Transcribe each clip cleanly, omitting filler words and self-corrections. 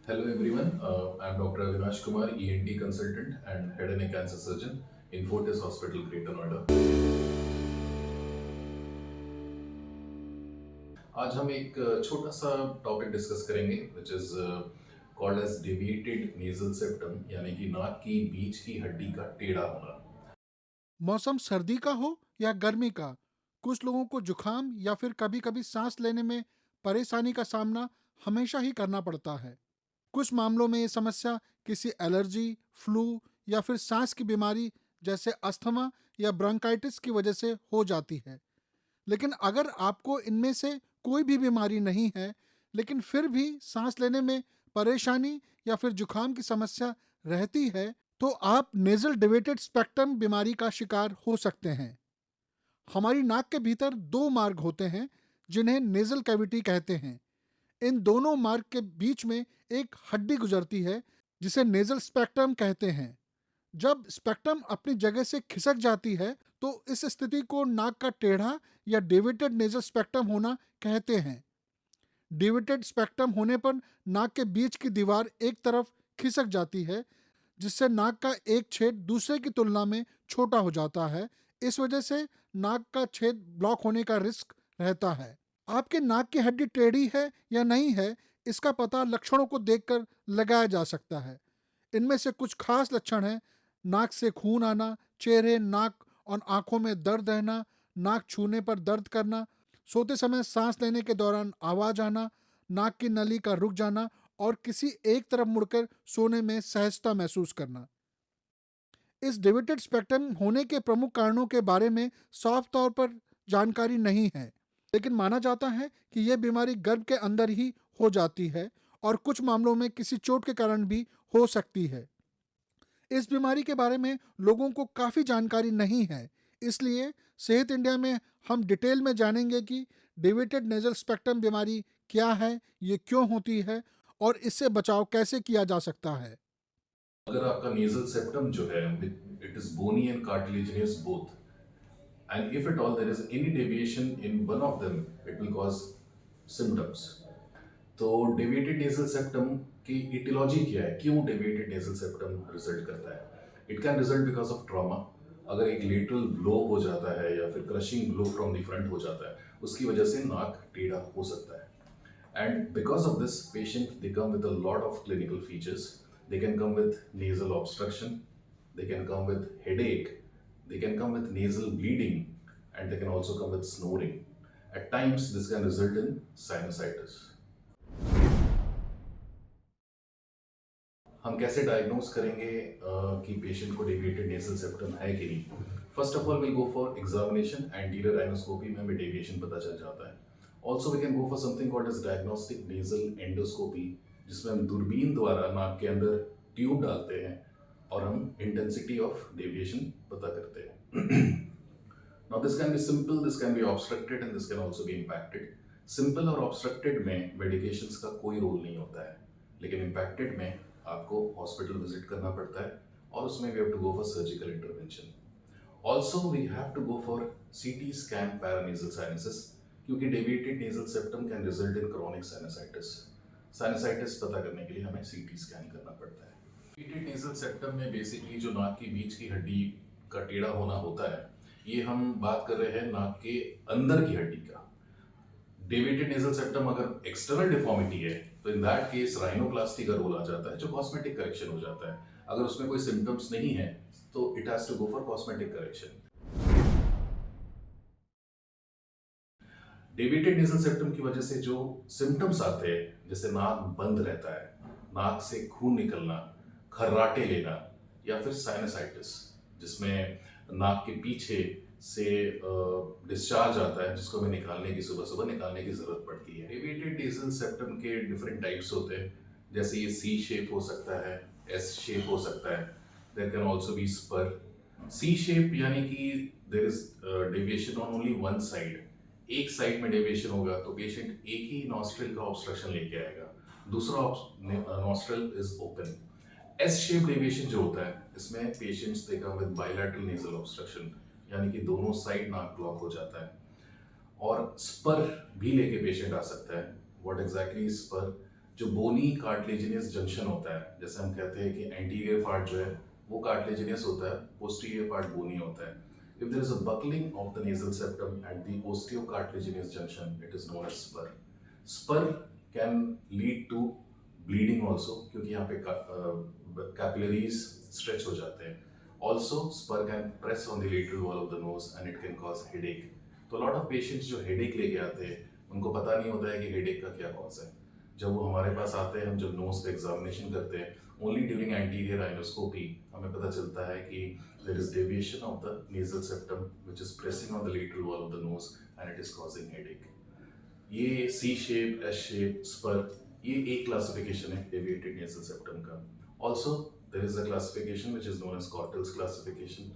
Hello everyone, I'm Dr. Avinash Kumar, ENT consultant and head and neck cancer surgeon in Fortis Hospital, Greater Noida. आज हम एक छोटा सा topic discuss करेंगे which is called as deviated nasal septum यानी कि नाक की बीच की हड्डी का टेढ़ा होना। मौसम सर्दी का हो या गर्मी का, कुछ लोगों को जुकाम या फिर कभी कभी सांस लेने में परेशानी का सामना हमेशा ही करना पड़ता है। कुछ मामलों में ये समस्या किसी एलर्जी, फ्लू या फिर सांस की बीमारी जैसे अस्थमा या ब्रोंकाइटिस की वजह से हो जाती है। लेकिन अगर आपको इनमें से कोई भी बीमारी नहीं है, लेकिन फिर भी सांस लेने में परेशानी या फिर जुकाम की समस्या रहती है, तो आप नेजल डिवेटेड स्पेक्ट्रम बीमारी का शिकार हो सकते हैं। हमारी नाक के भीतर दो मार्ग होते हैं जिन्हें नेजल कैविटी कहते हैं। इन दोनों मार्ग के बीच में एक हड्डी गुजरती है जिसे नेजल स्पेक्ट्रम कहते हैं। जब स्पेक्ट्रम अपनी जगह से खिसक जाती है तो इस स्थिति को नाक का टेढ़ा या डेविएटेड नेजल स्पेक्ट्रम होना कहते हैं। डेविएटेड स्पेक्ट्रम होने पर नाक के बीच की दीवार एक तरफ खिसक जाती है, जिससे नाक का एक छेद दूसरे की तुलना में छोटा हो जाता है। इस वजह से नाक का छेद ब्लॉक होने का रिस्क रहता है। आपके नाक की हड्डी टेढ़ी है या नहीं है, इसका पता लक्षणों को देखकर लगाया जा सकता है। इनमें से कुछ खास लक्षण हैं: नाक से खून आना, चेहरे, नाक और आंखों में दर्द रहना, नाक छूने पर दर्द करना, सोते समय सांस लेने के दौरान आवाज आना, नाक की नली का रुक जाना और किसी एक तरफ मुड़कर सोने में सहजता महसूस करना। इस डिविटेड स्पेक्ट्रम होने के प्रमुख कारणों के बारे में साफ तौर पर जानकारी नहीं है, लेकिन माना जाता है कि यह बीमारी गर्भ के अंदर ही हो जाती है और कुछ मामलों में किसी चोट के कारण भी हो सकती है। इस बीमारी के बारे में लोगों को काफ़ी जानकारी नहीं है, इसलिए सेहत इंडिया में हम डिटेल में जानेंगे कि डिविटेड नेजल स्पेक्ट्रम बीमारी क्या है, ये क्यों होती है और इससे बचाव कैसे किया जा सकता है। अगर आपका नेजल सेप्टम जो है it is bony and cartilaginous both and if at all there is any deviation in one of them it will cause symptoms. तो डेविएटेड नेजल सेप्टम की इटियोलॉजी क्या है, क्यों डेविएटेड नेजल सेप्टम रिजल्ट करता है? It can result because of trauma. अगर एक lateral blow हो जाता है या फिर crushing blow from the front हो जाता है, उसकी वजह से नाक टेढ़ा हो सकता है। And because of this patient they come with a lot of clinical features. They can come with nasal obstruction, they can come with headache, they can come with nasal bleeding, and they can also come with snoring. At times, this can result in sinusitis. हम कैसे diagnose करेंगे कि patient को deviated nasal septum है कि नहीं? First of all will go for examination, anterior rhinoscopy में हमें डेविएशन पता चल जाता है। Also we can go for something called as diagnostic nasal endoscopy, जिसमें हम दूरबीन द्वारा नाक के अंदर ट्यूब डालते हैं और हम इंटेंसिटी ऑफ डेविएशन पता करते हैं। Now this can be simple, this can be obstructed and this can also be impacted. Simple और ऑब्स्ट्रक्टेड में मेडिकेशंस का कोई रोल नहीं होता है, लेकिन इम्पैक्टेड में आपको हॉस्पिटल विजिट करना पड़ता है और उसमें we have to go for surgical intervention. Also we have to go for CT scan paranasal sinuses, क्योंकि deviated nasal septum can result in chronic sinusitis. Sinusitis पता करने के लिए हमें सीटी स्कैन करना पड़ता है। डेविएटेड नेजल सेप्टम में बेसिकली जो नाक के बीच की हड्डी का टेढ़ा होना होता है, ये हम बात कर रहे हैं नाक के अंदर की हड्डी का। डेविएटेड नेजल सेप्टम अगर एक्सटर्नल डिफॉर्मिटी है तो इन दैट केस राइनोप्लास्टी का रोल आ जाता है, जो कॉस्मेटिक करेक्शन हो जाता है। अगर उसमें कोई सिम्टम्स नहीं है तो it has to go for cosmetic correction. Deviated nasal septum की वजह से जो सिम्टम्स आते हैं, जैसे नाक बंद रहता है, नाक से खून निकलना, खर्राटे लेना, या फिर साइनसाइटिस जिसमें नाक के पीछे से डिस्चार्ज आता है जिसको हमें निकालने की सुबह सुबह निकालने की जरूरत पड़ती है। डेविएटेड नेजल सेप्टम के डिफरेंट टाइप्स होते हैं, जैसे ये सी शेप हो सकता है, एस शेप हो सकता है, there can also be spur. C shape यानी कि there is deviation on only one side, एक साइड में डेविएशन होगा तो पेशेंट एक ही नॉस्ट्रिल का ऑब्स्ट्रक्शन लेके आएगा, दूसरा nostril is open. S shape deviation जो होता है, इसमें patients they come with bilateral nasal obstruction, यानी कि दोनों साइड नाक ब्लॉक हो जाता है। और स्पर भी लेके पेशेंट आ सकता है। What exactly spur? जो बोनी कार्टिलेजिनियस जंक्शन होता है, जैसे हम कहते हैं कि एंटीरियर पार्ट जो है वो कार्टिलेजिनियस होता है, पोस्टीरियर पार्ट बोनी होता है. If there is a buckling of the nasal septum at the osteocartilaginous junction, it is known as spur. Spur can lead to bleeding also, क्योंकि यहाँ पे capillaries stretch हो जाते हैं. Also, spur can press on the lateral wall of the nose and it can cause headache. तो lot of patients जो headache लेके आते हैं, उनको पता नहीं होता है कि headache का क्या cause है. जब वो हमारे पास आते हैं, हम जब नोज का एग्जामिनेशन करते हैं, ओनली ड्यूरिंग एंटीरियर राइनोस्कोपी हमें पता चलता है कि there is deviation of the nasal septum which is pressing on the lateral wall of the nose and it is causing headache. ये C shape, S shape, spur, ये एक classification है deviated nasal septum का. Also there is a classification which is known as Cottle's classification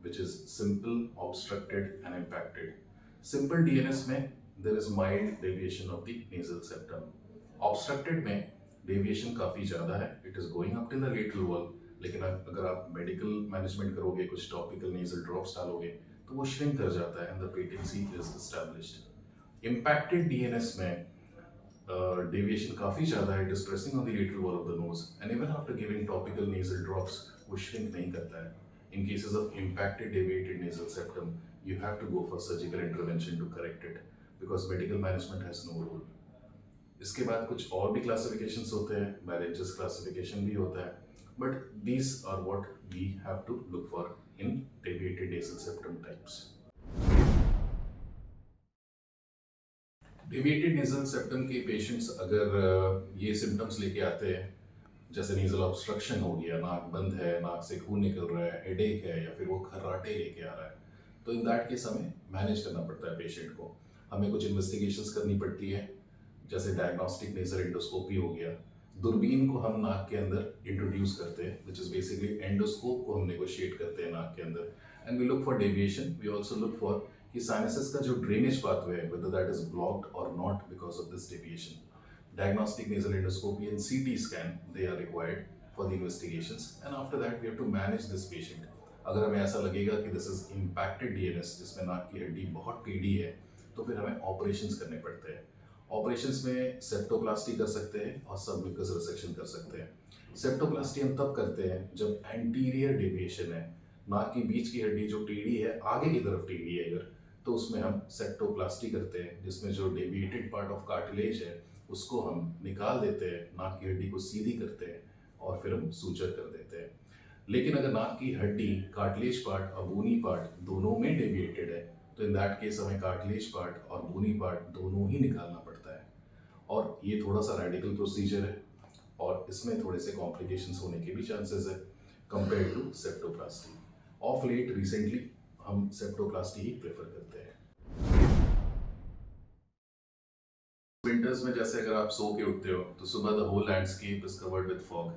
which is simple, obstructed and impacted. Simple DNS में there is mild deviation of the nasal septum. Obstructed में deviation काफ़ी ज़्यादा है, it is going up till the lateral wall. लेकिन अगर आप medical management करोगे, कुछ टॉपिकल नेजल ड्रॉप्स डालोगे, तो वो श्रिंक कर जाता है and the patency is established. Impacted DNS में डेविएशन काफ़ी ज़्यादा है, it is pressing on the lateral wall of the nose and even after giving topical nasal drops वो श्रिंक नहीं करता है. In cases of impacted deviated nasal septum you have to go for surgical intervention to correct it because medical management has no role. इसके बाद कुछ और भी classifications होते हैं, बैलेंसेस क्लासिफिकेशन भी होता है, but these are what we have to look for in deviated nasal septum types. Deviated nasal septum के पेशेंट्स अगर ये सिम्टम्स लेके आते हैं, जैसे नेजल ऑब्स्ट्रक्शन हो गया, नाक बंद है, नाक से खून निकल रहा है, हेडेक है, या फिर वो खर्राटे लेके आ रहा है, तो इन दैट केस हमें मैनेज करना पड़ता है पेशेंट को. हमें कुछ इन्वेस्टिगेशंस करनी पड़ती है, जैसे डायग्नोस्टिक नेजल एंडोस्कोपी हो गया. दूरबीन को हम नाक के अंदर इंट्रोड्यूस करते हैं, विच इज बेसिकली एंडोस्कोप को हम नेगोशिएट करते हैं नाक के अंदर, and we look for deviation. We also look for कि साइनसेस का जो ड्रेनेज पाथवे है, whether that is blocked or not because of this deviation. Diagnostic nasal endoscopy and CT scan, they are required for the investigations, and after that we have to manage this patient. अगर हमें ऐसा लगेगा कि this is impacted DNS, जिसमें नाक की हड्डी बहुत टेढ़ी है, तो फिर हमें ऑपरेशंस करने पड़ते हैं. ऑपरेशंस में सेप्टोप्लास्टी कर सकते हैं और सबम्यूकस रिसेक्शन कर सकते हैं. सेप्टोप्लास्टी हम तब करते हैं जब एंटीरियर डेविएशन है, नाक की बीच की हड्डी जो टेढ़ी है, आगे की तरफ टेढ़ी है अगर, तो उसमें हम सेप्टोप्लास्टी करते हैं, जिसमें जो डेविएटेड पार्ट ऑफ कार्टिलेज है उसको हम निकाल देते हैं, नाक की हड्डी को सीधी करते हैं और फिर हम सूचर कर देते हैं. लेकिन अगर नाक की हड्डी, कार्टिलेज पार्ट और बोनी पार्ट दोनों में डेविएटेड है, तो इन दैट केस हमें कार्टिलेज पार्ट और बोनी पार्ट दोनों ही निकालना पड़ता है. और ये थोड़ा सा रेडिकल प्रोसीजर है और इसमें थोड़े से कॉम्प्लिकेशंस होने के भी चांसेस है compare to septoplasty. Of late recently हम सेप्टोप्लास्टी ही प्रेफर करते हैं. विंटर्स में जैसे अगर आप सो के उठते हो तो सुबह the whole landscape is covered with fog.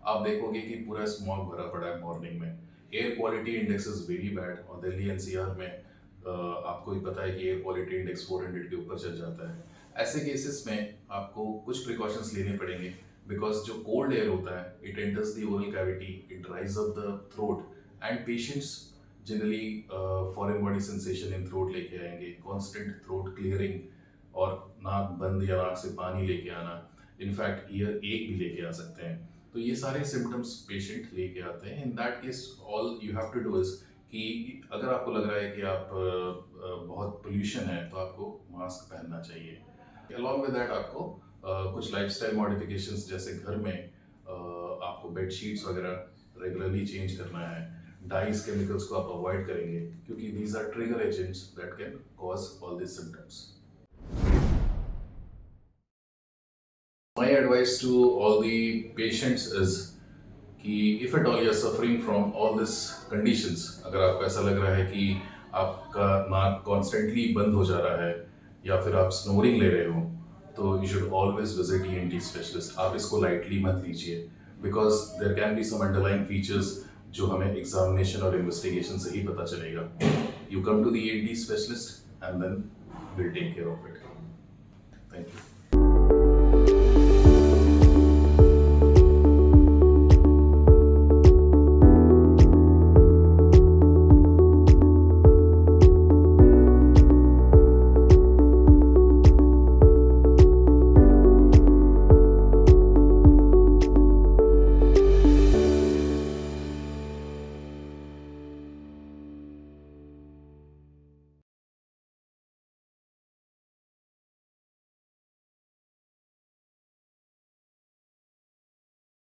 आप देखोगे कि पूरा स्मॉग भरा पड़ा है मॉर्निंग में. Air quality index is very bad और दिल्ली एनसीआर में आपको ही पता है कि एयर क्वालिटी इंडेक्स 400 के ऊपर चल जाता है. ऐसे केसेस में आपको कुछ प्रिकॉशंस लेने पड़ेंगे बिकॉज जो कोल्ड एयर होता है, it enters the oral cavity, it ड्राइज up the throat and patients generally foreign body sensation in throat लेके आएंगे, कॉन्स्टेंट थ्रोट क्लियरिंग और नाक बंद या नाक से पानी लेके आना, इनफैक्ट ईयर एक भी लेके आ सकते हैं. तो ये सारे सिम्टम्स पेशेंट लेके आते हैं. In that case all you have to do is कि अगर आपको लग रहा है कि आप बहुत पोल्यूशन है तो आपको मास्क पहनना चाहिए. अलॉन्ग विद दैट आपको कुछ लाइफस्टाइल मॉडिफिकेशंस, जैसे घर में आपको बेड शीट्स वगैरह रेगुलरली चेंज करना है. डाइज केमिकल्स को आप अवॉइड करेंगे क्योंकि these are trigger agents that can cause all this symptoms. My advice to all the patients is कि if at all you are suffering from all these conditions, अगर आपको ऐसा लग रहा है कि आपका नाक कॉन्स्टेंटली बंद हो जा रहा है या फिर आप स्नोरिंग ले रहे हो, तो you should always visit ENT specialist. आप इसको lightly मत लीजिए because there can be some underlying features जो हमें examination और investigation से ही पता चलेगा. You come to the ENT specialist and then we'll take care of it. Thank you.